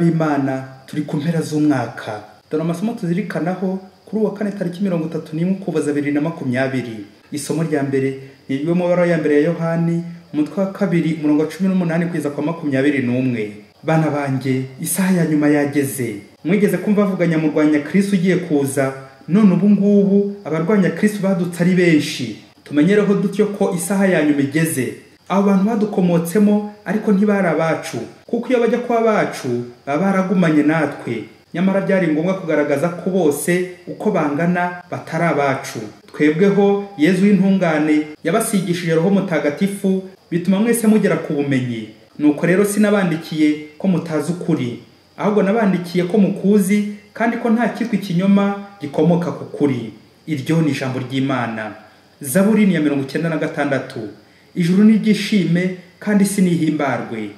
b'Imana turi ku mpera z'umwaka. Dore amasomo tuzirikanaho kuri uwa kane tariki 31 Ukuboza 2020. Isomo rya mbere ni ryo mu bara ya mbere ya Yohani umutwe wa 2 umurongo wa 18 kugeza kwa 21. Bana banjye, isaha ya nyuma yageze. Mwigeze kumva avuganya mu rwanya Kristo ugiye kuza, none ubu ngubu abarwanya Kristo badutse ari benshi. Tumenyereho dutyo ko isaha ya nyuma igeze. Abo bantu badukomotsemo ariko ntibari abacu, kuko iyo bajya kwa bacu baba baragumanye natwe. Nyamara byari ngombwa kugaragaza ko bose uko bangana batari abacu. Twebweho Yezu w'intungane yabasigishije Roho Mutagatifu, bituma mwese mugera ku bumenyi. Nuko rero sinabandikiye ko mutazi ukuri, ahubwo nabandikiye ko mukuzi, kandi ko nta kitwa ikinyoma gikomoka ku kuri. Iryo ni ijambo ry'Imana. Zaburi ni ya 96. Ijuru ni ryishime kandi isi nihimbarwe.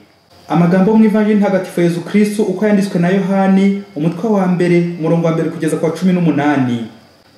Amagambo mu Ivanjili ntagatifu Yezu Kristo uko yanditswe na Yohani umutwe wa mbere umurongo wa mbere kugeza kwa 18.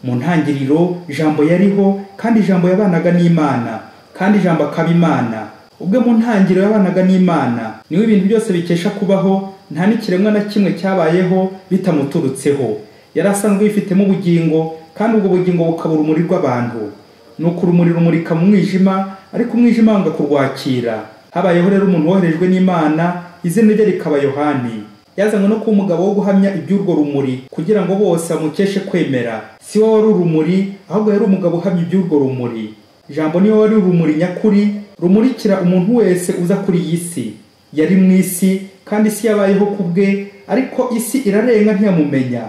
Mu ntangiriro ijambo yariho, kandi ijambo yabanaga n'Imana, kandi ijambo akaba Imana. Ubwo mu ntangiriro yabanaga n'Imana niwe ibintu byose bikesha kubaho, nta n'ikiremwa na kimwe cyabayeho bitamuturutseho. Yari asanzwe yifitemo ubugingo, kandi ubwo bugingo bukaba urumuri rw'abantu. Nuko urumuri rumurika mu mwijima, ariko umwijima wanga kurwakira. Habayeho rero umuntu woherejwe n'Imana, izina rye rikaba Yohani. Yazanywe no kuba umugabo wo guhamya iby'urwo rumuri, kugira ngo bose bamukeshe kwemera. Si we wari urumuri, ahubwo yari umugabo uhamya iby'urwo rumuri. Ijambo niwe wari urumuri nyakuri, rumurikira umuntu wese uza kuri iyi si. Yari mu isi, kandi isi yabayeho kubwe, ariko isi irarenga ntiyamumenya.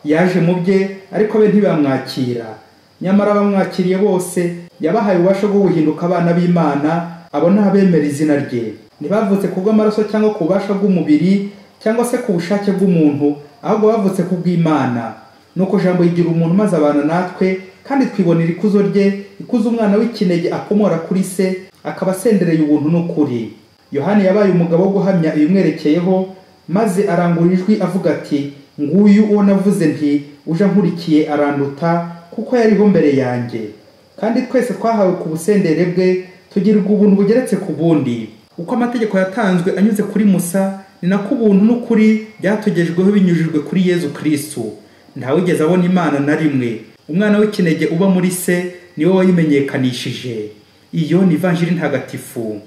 Yaje mu bye, ariko be ntibamwakira. Nyamara bamwakiriye bose yabahaye ububasha bwo guhinduka abana b'Imana, abo ni abemera izina rye. Ntibavutse kubw'amaraso cyangwa ku bubasha bw'umubiri cyangwa se ku bushake bw'umuntu, ahubwo bavutse kubw'Imana. Nuko jambo yigira umuntu maze abana natwe, kandi twibonera ikuzo rye, ikuzo umwana w'ikinege akomora kuri se, akaba asendereye ubuntu n'ukuri. Yohani yabaye umugabo wo guhamya ibimwerekeyeho, maze arangura ijwi avuga ati, nguyu uwo navuze nti uje nkurikiye aranduta, kuko yariho mbere yanjye. Kandi twese twahawe ku busendere bwe, tugirirwa ubuntu bugeretse ku bundi. Uko amategeko yatanzwe anyuze kuri Musa, ni nako ubuntu n'ukuri byatugejweho binyujijwe kuri Yezu Kristo. Ntawigeze abona Imana na rimwe. Umwana w'ikinege uba muri se niwe wayimenyekanishije. Iyo ni Ivanjili ntagatifu.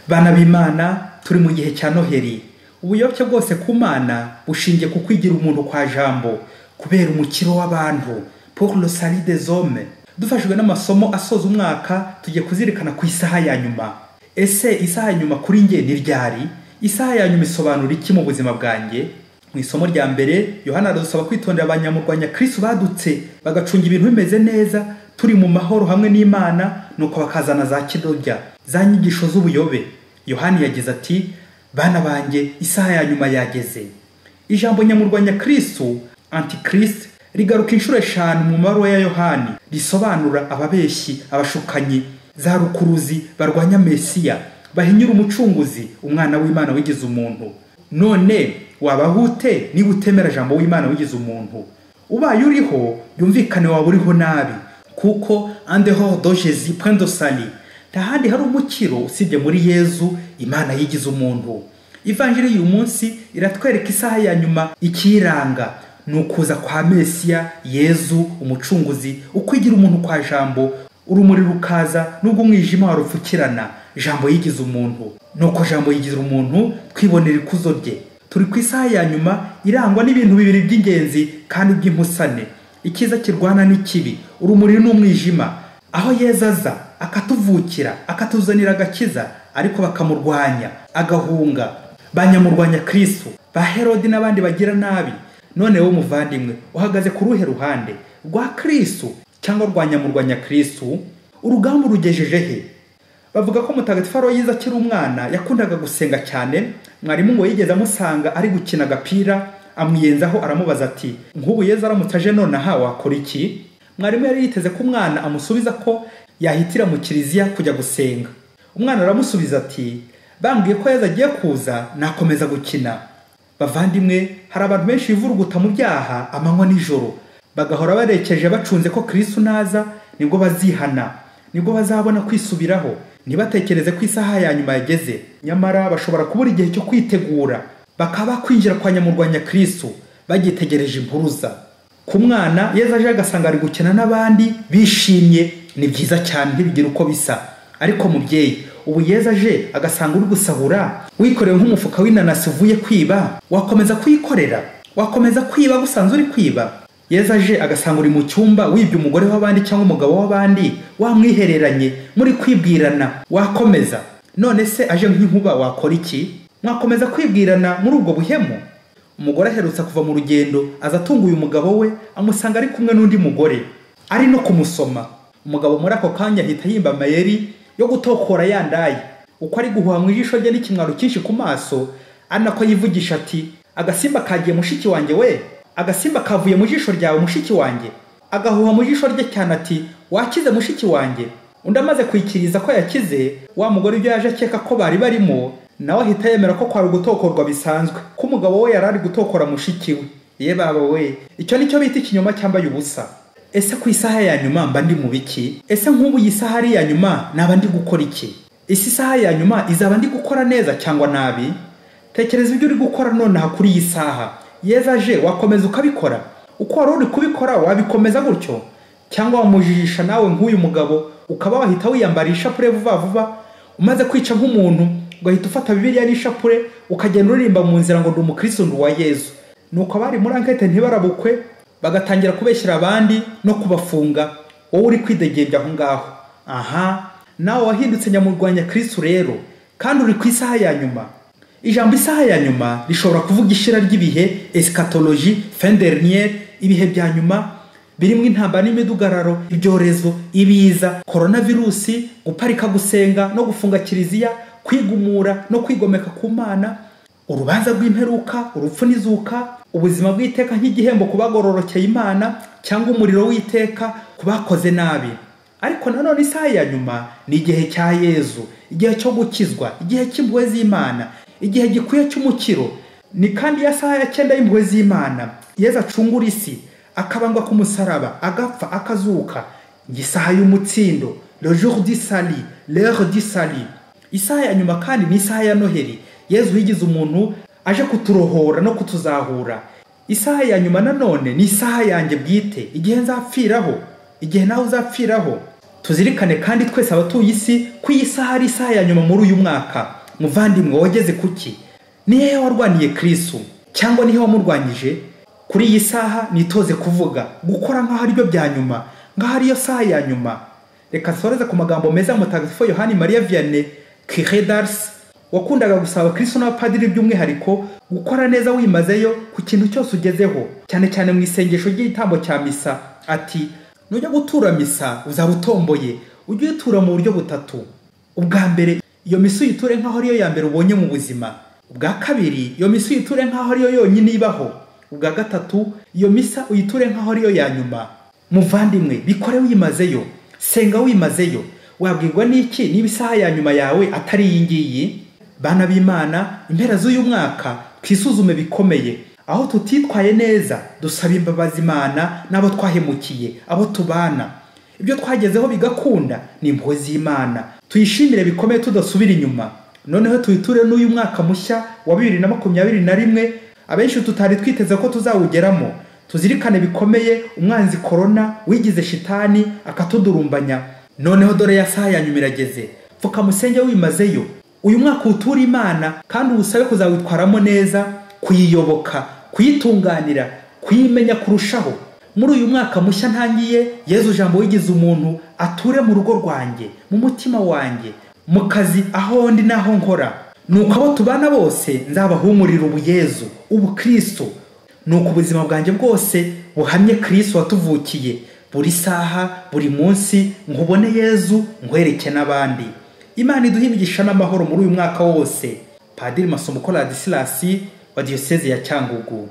Bana b'Imana, turi mu gihe cya Noheli. Ubuyoboke bwose ku Mana bushingiye ku kwigira umuntu kwa jambo, kubera umukiro w'abantu, pour le salut des hommes. Dufashijwe n'amasomo asoza umwaka, tugiye kuzirikana ku isaha ya nyuma. Ese isaha ya nyuma kuri nge ni ryari? Isaha ya nyuma isobanura iki mu buzima bwanjye? Mu isomo rya mbere Yohana adusaba kwitondera abanyamurwanya Kristo badutse, bagacunga ibintu bimeze neza, turi mu mahoro hamwe n'Imana, nuko bakazana za kidobya, za nyigisho z'ubuyobe. Yohani yagize ati, bana banjye, isaha ya nyuma yageze. Ijambo nyamurwanya Kristo, Antichrist, rigaruka inshuro 5 mu mabaruwa ya Yohani, risobanura ababeshyi, abashukanyi, za rukuruzi barwanya Mesiya, bahinyura umucunguzi, umwana w'Imana wigize umuntu. None wabahute niba utemera jambo w'Imana wigize umuntu? Ubaye uriho, yumvikane waba uriho nabi, kuko en dehors de Jésus point de salut. Ntahandi hari umukiro usibye muri Yezu, Imana yigize umuntu. Ivanjili y'uyu munsi iratwereka isaha ya nyuma ikiranga, nukuza kwa Mesiya Yezu umucunguzi, ukwigira umuntu kwa jambo, urumuri rukaza nubwo umwijima warupfukirana. Jambo yigize umuntu. Nuko jambo yigize umuntu, twibonera ikuzo rye. Turi ku isaha ya nyuma irangwa n'ibintu bibiri by'ingenzi kandi by'impusane: ikiza kirwana n'ikibi, urumuri n'umwijima. Aho Yezaza akatuvukira, akatuzanira agakiza, ariko bakamurwanya, agahunga. Banyamurwanya Kristo, ba Herodi n'abandi bagira nabi. None wowe muvandimwe, uhagaze ku ruhe ruhande, rwa Kristo cyangwa rwanyamurwanya Kristo? Urugamba rugejeje he? Bavuga ko Mutagatifu Aloyize akiri umwana yakundaga gusenga cyane. Mwarimu ngo yigeze amusanga ari gukina agapira, amwiyenzaho aramubaza ati, nk'ubu Yezu aramutaje none aha wakora iki? Mwarimu yari yiteze ko umwana amusubiza ko yahitira mu kiliziya kujya gusenga. Umwana aramusubiza ati, bambwiye ko Yezu agiye kuza, nakomeza gukina. Bavandimwe, hari abantu benshi bivuruguta mu byaha amanywa n'ijoro, bagahora barekeje bacunze ko Kristo naza nibwo bazihana, nibwo bazabona kwisubiraho, ntibatekereze ko isaha ya nyuma yageze. Nyamara bashobora kubura igihe cyo kwitegura, bakaba kwinjira kwa nyamurwanya Kristo bagitegereje impuruza. Ku mwana Yezu aje agasanga ari gukina n'abandi bishimye, ni byiza cyane ntibigira uko bisa. Ariko mubyeyi, ubu Yezu aje agasanga uri gusahura wikoreye nk'umufuka w'inanasi uvuye kwiba, wakomeza kuyikorera? Wakomeza kwiba gusanzwe uri kwiba? Yezu aje agasanga uri mu cyumba wibye umugore w'abandi cyangwa umugabo w'abandi, wamwihereranye muri kwibwirana, wakomeza? None se aje nk'inkuba wakora iki? Mwakomeza kwibwirana muri ubwo buhemu? Umugore aherutse kuva mu rugendo aza atunguye umugabo we, amusanga ari kumwe n'undi mugore ari no kumusoma. Umugabo muri ako kanya ahita yimba amayeri yo gutokora yandaye, uko ari guhuha mu ijisho rye n'ikimwaro cyinshi ku maso, ari nako yivugisha ati, agasimba kagiye mushiki wanjye we, agasimba kavuye mu jisho ryawe mushiki wanjye. Agahuha mu jisho rye cyane ati, wakize mushiki wanjye. Undi amaze kwikiriza ko yakize, wa mugore ibyo yaje akeka ko bari barimo, nawe ahita yemera ko kwari gutokorwa bisanzwe, ko umugabo we yarari gutokora mushiki we. Ye baba we, icyo nicyo bita ikinyoma cyambaye ubusa. Ese ku isaha ya nyuma mba ndi mu biki? Ese nk'ubu iyi saha ari ya nyuma naba ndi gukora iki? Isi saha ya nyuma izaba ndi gukora neza cyangwa nabi? Tekereza ibyo uri gukora nonaha kuri iyi saha. Yezu aje wakomeza ukabikora? Uko wari uri kubikora wabikomeza gutyo? Cyangwa wamujijisha nawe nk'uyu mugabo ukaba wahita wiyambarisha ishapure vuba vuba, umaze kwica nk'umuntu ugahita ufata Bibiliya n'ishapure ukagenda uririmba mu nzira ngo ndi umukristo wa Yezu? Nuko abari muri ankete ntibarabukwe bagatangira kubeshyira abandi no kubafunga, wowe uri kwidegembya aho ngaho. Aha, nawe wahindutse nyamurwanya Kristo rero, kandi uri ku isaha ya nyuma. Ijambo isaha ya nyuma rishobora kuvuga ishira ry'ibihe, eschatologie, fin dernière, ibihe bya nyuma birimo intambara n'imidugararo, ibyorezo, ibiza, coronavirusi, guparika gusenga no gufunga kiliziya, kwigumura no kwigomeka ku Mana, urubanza rw'imperuka, urupfu n'izuka, ubuzima bw'iteka nk'igihembo kubagororokeye Imana, cyangwa umuriro w'iteka kubakoze nabi. Ariko nanone isaha ya nyuma ni igihe cya Yezu, igihe cyo gukizwa, igihe cy'impuhwe z'Imana, igihe gikwiye cy'umukiro. Ni kandi ya saha ya 9 y'impuhwe z'Imana. Yezu acungura isi, akabangwa ku musaraba, agapfa, akazuka. Isaha y'umutsindo, le jour du salut, l'heure du salut. Isaha ya nyuma kandi ni isaha ya Noheli. Yezu yigize umuntu aje kuturohora no kutuzahura. Isaha ya nyuma nanone ni isaha yanjye bwite, igihe nzapfiraho, igihe nawe uzapfiraho. Tuzirikane kandi twese abatuye isi ko iyi saha ari isaha ya nyuma muri uyu mwaka. Muvandimwe, wageze kuki? Ni hehe warwaniye Kristo? Cyangwa ni hehe wamurwanyije? Kuri iyi saha nitoze kuvuga, gukora nk'aho ari byo bya nyuma, nk'aho ari yo saha ya nyuma. Reka nsoreze ku magambo meza mutagatifu Yohani Maria Vianney Curé d'Ars, wakundaga gusaba Kristo n'abapadiri by'umwihariko gukora neza wimazeyo ku kintu cyose ugezeho, cyane cyane mu isengesho ry'igitambo cya misa. Ati, nujya gutura misa uzaba utomboye, ujye uyitura mu buryo butatu. Ubwa mbere, iyo misa uyiture nk'aho ariyo ya mbere ubonye mu buzima. Ubwa kabiri, iyo misa uyiture nk'aho ariyo yonyine ibaho. Ubwa gatatu, iyo misa uyiture nk'aho ariyo ya nyuma. Muvandimwe, bikore wimazeyo, senga wimazeyo. Wabwirwa n'iki niba isaha ya nyuma yawe atari iyi ngiyi? Bana b'Imana, impera z'uyu mwaka twisuzume bikomeye. Aho tutitwaye neza, dusaba imbabazi Imana n'abo twahemukiye, abo tubana. Ibyo twagezeho bigakunda ni impuhwe z'Imana. Tuyishimire bikomeye tudasubira inyuma. Noneho tuyiture n'uyu mwaka mushya wa 2021, abenshi tutari twiteze ko tuzawugeramo. Tuzirikane bikomeye umwanzi corona wigize shitani akatudurumbanya. Noneho dore ya saha ya nyuma irageze. Pfuka musenge wimazeyo. Uyu mwaka utura Imana kandi ubusabe kuzawitwaramo neza, kuyiyoboka, kuyitunganira, kuyimenya kurushaho. Muri uyu mwaka mushya ntangiye, Yezu jambo wigize umuntu ature mu rugo rwanjye, mu mutima wanjye, mu kazi aho ndi naho nkora. Nuko abo tubana bose nzabahumurira ubuyezu, ubukristo. Nuko ubuzima bwanjye bwose buhamye Kristo watuvukiye. Buri saha, buri munsi nkubone Yezu, nkwereke n'abandi. Imana iduhe imigisha n'amahoro muri uyu mwaka wose. Padiri Masumbuko Ladislas wa Diocese ya Cyangugu.